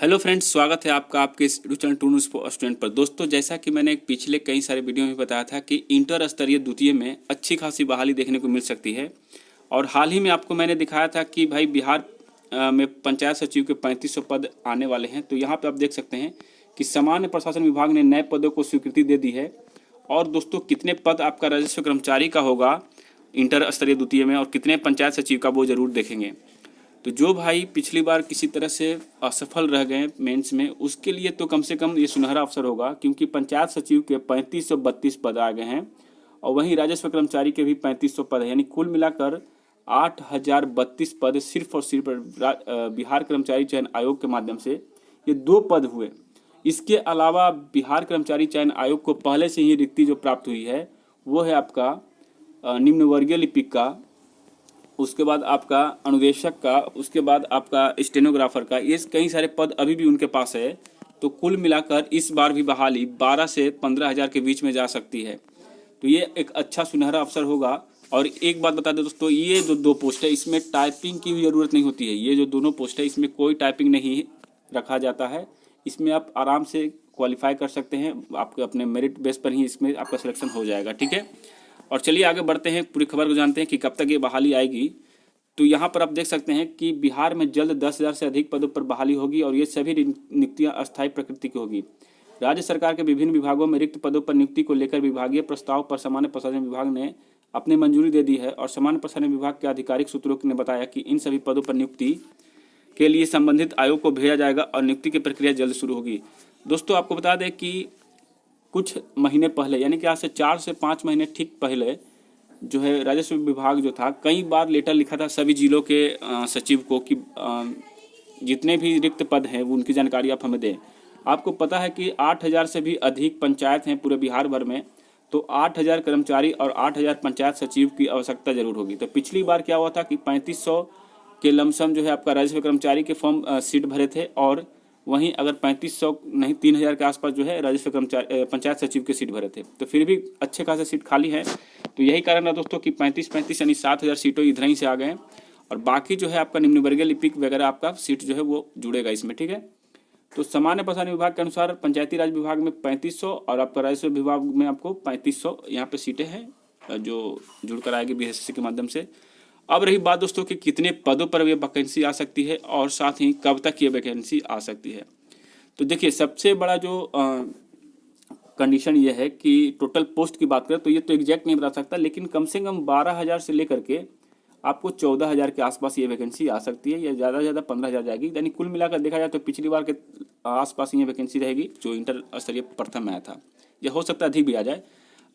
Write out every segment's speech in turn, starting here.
Hello friends, स्वागत है आपका आपके इस YouTube channel to news for student पर। दोस्तों, जैसा कि मैंने पिछले कई सारे वीडियो में बताया था कि इंटर स्तरीय द्वितीय में अच्छी खासी बहाली देखने को मिल सकती है। और हाल ही में आपको मैंने दिखाया था कि भाई बिहार में पंचायत सचिव के 3500 पद आने वाले हैं। तो यहाँ पे आप देख सकते हैं कि सामान्य प्रशासन विभाग ने नए पदों को स्वीकृति दे दी है। और दोस्तों, कितने पद आपका राजस्व कर्मचारी का होगा इंटर स्तरीय द्वितीय में और कितने पंचायत सचिव का, वो जरूर देखेंगे। तो जो भाई पिछली बार किसी तरह से असफल रह गए मेंस में, उसके लिए तो कम से कम ये सुनहरा अवसर होगा, क्योंकि पंचायत सचिव के 3532 पद आ गए हैं और वहीं राजस्व कर्मचारी के भी 3500 पद है। यानी कुल मिलाकर 8032 पद सिर्फ और सिर्फ बिहार कर्मचारी चयन आयोग के माध्यम से ये 2 पद हुए। इसके अलावा बिहार कर्मचारी चयन आयोग को पहले से ही रिक्ति जो प्राप्त हुई है वो है आपका निम्न वर्गीय लिपिक का, उसके बाद आपका अनुदेशक का, उसके बाद आपका स्टेनोग्राफर का। ये कई सारे पद अभी भी उनके पास है। तो कुल मिलाकर इस बार भी बहाली 12 से 15 हज़ार के बीच में जा सकती है। तो ये एक अच्छा सुनहरा अवसर होगा। और एक बात बता दें दोस्तों, ये जो 2 पोस्ट है इसमें टाइपिंग की भी ज़रूरत नहीं होती है। ये जो दोनों पोस्ट है इसमें कोई टाइपिंग नहीं रखा जाता है। इसमें आप आराम से क्वालिफाई कर सकते हैं, आपके अपने मेरिट बेस पर ही इसमें आपका सिलेक्शन हो जाएगा। ठीक है, और चलिए आगे बढ़ते हैं, पूरी खबर को जानते हैं कि कब तक ये बहाली आएगी। तो यहाँ पर आप देख सकते हैं कि बिहार में जल्द 10,000 से अधिक पदों पर बहाली होगी और ये सभी नियुक्तियाँ अस्थायी प्रकृति की होगी। राज्य सरकार के विभिन्न विभागों में रिक्त पदों पर नियुक्ति को लेकर विभागीय प्रस्ताव पर सामान्य प्रशासन विभाग ने अपनी मंजूरी दे दी है। और सामान्य प्रशासन विभाग के आधिकारिक सूत्रों ने बताया कि इन सभी पदों पर नियुक्ति के लिए संबंधित आयोग को भेजा जाएगा और नियुक्ति की प्रक्रिया जल्द शुरू होगी। दोस्तों, आपको बता दें कि कुछ महीने पहले, यानी कि आज से 4 से 5 महीने ठीक पहले, जो है राजस्व विभाग जो था, कई बार लेटर लिखा था सभी जिलों के सचिव को कि जितने भी रिक्त पद हैं वो उनकी जानकारी आप हमें दें। आपको पता है कि 8000 से भी अधिक पंचायत हैं पूरे बिहार भर में। तो 8000 कर्मचारी और 8000 पंचायत सचिव की आवश्यकता जरूर होगी। तो पिछली बार क्या हुआ था कि 3500 के लमसम जो है आपका राजस्व कर्मचारी के फॉर्म सीट भरे थे, और वहीं अगर 3500 नहीं 3000 के आसपास जो है राजस्व कर्मचारी पंचायत सचिव के सीट भरे थे। तो फिर भी अच्छे खासे सीट खाली है। तो यही कारण है दोस्तों कि 35 यानी 7000 सीटों इधर ही से आ गए। और बाकी जो है आपका निम्न वर्गीय लिपिक वगैरह आपका सीट जो है वो जुड़ेगा इसमें। ठीक है, तो सामान्य प्रशासन विभाग के अनुसार पंचायती राज विभाग में 3500 और आपका राजस्व विभाग में आपको 3500 यहाँ पे सीटें हैं जो जुड़कर आएगी बीएसएससी के माध्यम से। अब रही बात दोस्तों कि कितने पदों पर ये वैकेंसी आ सकती है और साथ ही कब तक ये वैकेंसी आ सकती है। तो देखिए, सबसे बड़ा जो कंडीशन ये है कि टोटल पोस्ट की बात करें तो ये तो एग्जैक्ट नहीं बता सकता, लेकिन कम से कम 12,000 से लेकर के आपको 14,000 के आसपास ये वैकेंसी आ सकती है, या ज़्यादा से ज़्यादा 15,000 जाएगी। यानी कुल मिलाकर देखा जाए तो पिछली बार के आसपास ये वैकेंसी रहेगी जो इंटर स्तरीय प्रथम में आया था। यह हो सकता है अधिक भी आ जाए।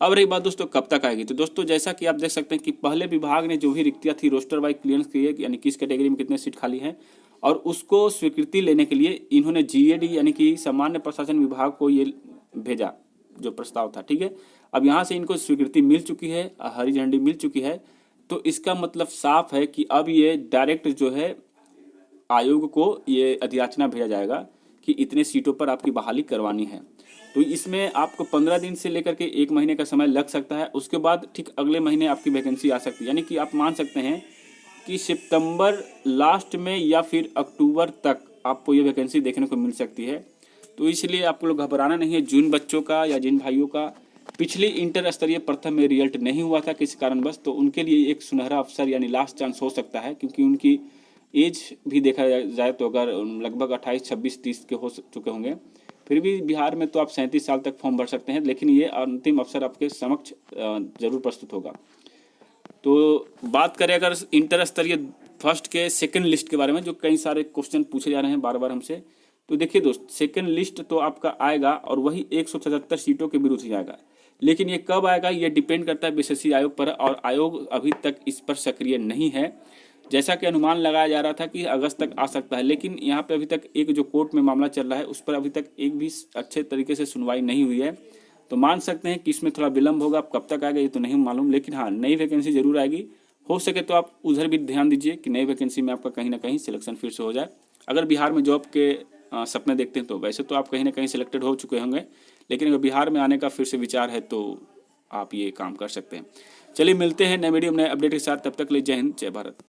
अब रही बात दोस्तों कब तक आएगी, तो दोस्तों जैसा कि आप देख सकते हैं कि पहले विभाग ने जो भी रिक्तियाँ थी रोस्टर वाइज क्लियरेंस की है, यानी किस कैटेगरी में कितने सीट खाली हैं, और उसको स्वीकृति लेने के लिए इन्होंने जीएडी यानी कि सामान्य प्रशासन विभाग को ये भेजा जो प्रस्ताव था। ठीक है, अब यहाँ से इनको स्वीकृति मिल चुकी है, हरी झंडी मिल चुकी है। तो इसका मतलब साफ है कि अब ये डायरेक्ट जो है आयोग को ये अधियाचना भेजा जाएगा कि इतने सीटों पर आपकी बहाली करवानी है। तो इसमें आपको 15 दिन से लेकर के 1 महीने का समय लग सकता है। उसके बाद ठीक अगले महीने आपकी वैकेंसी आ सकती है। यानी कि आप मान सकते हैं कि सितंबर लास्ट में या फिर अक्टूबर तक आपको ये वैकेंसी देखने को मिल सकती है। तो इसलिए आपको लोग घबराना नहीं है। जिन बच्चों का या जिन भाइयों का पिछली इंटर स्तरीय प्रथम में रिजल्ट नहीं हुआ था किसी कारणवश, तो उनके लिए एक सुनहरा अवसर यानी लास्ट चांस हो सकता है, क्योंकि उनकी एज भी देखा जाए तो अगर लगभग 28, 26, 30 के हो चुके होंगे। फिर भी बिहार में तो आप 37 साल तक फॉर्म भर सकते हैं, लेकिन ये अंतिम अवसर आपके समक्ष जरूर प्रस्तुत होगा। तो बात करें अगर इंटर स्तरीय फर्स्ट के सेकंड लिस्ट के बारे में, जो कई सारे क्वेश्चन पूछे जा रहे हैं बार बार हमसे, तो देखिए दोस्त, सेकंड लिस्ट तो आपका आएगा और वही 177 सीटों के विरुद्ध ही आएगा। लेकिन ये कब आएगा ये डिपेंड करता है बीएसएससी आयोग पर, और आयोग अभी तक इस पर सक्रिय नहीं है। जैसा कि अनुमान लगाया जा रहा था कि अगस्त तक आ सकता है, लेकिन यहाँ पे अभी तक एक जो कोर्ट में मामला चल रहा है उस पर अभी तक एक भी अच्छे तरीके से सुनवाई नहीं हुई है। तो मान सकते हैं कि इसमें थोड़ा विलम्ब होगा। अब कब तक आएगा ये तो नहीं मालूम, लेकिन हाँ, नई वैकेंसी जरूर आएगी। हो सके तो आप उधर भी ध्यान दीजिए कि नई वैकेंसी में आपका कहीं ना कहीं सिलेक्शन फिर से हो जाए। अगर बिहार में जॉब के सपने देखते हैं तो वैसे तो आप कहीं ना कहीं सिलेक्टेड हो चुके होंगे, लेकिन अगर बिहार में आने का फिर से विचार है तो आप ये काम कर सकते हैं। चलिए मिलते हैं नए वीडियो में नए अपडेट के साथ, तब तक ले जय हिंद, जय भारत।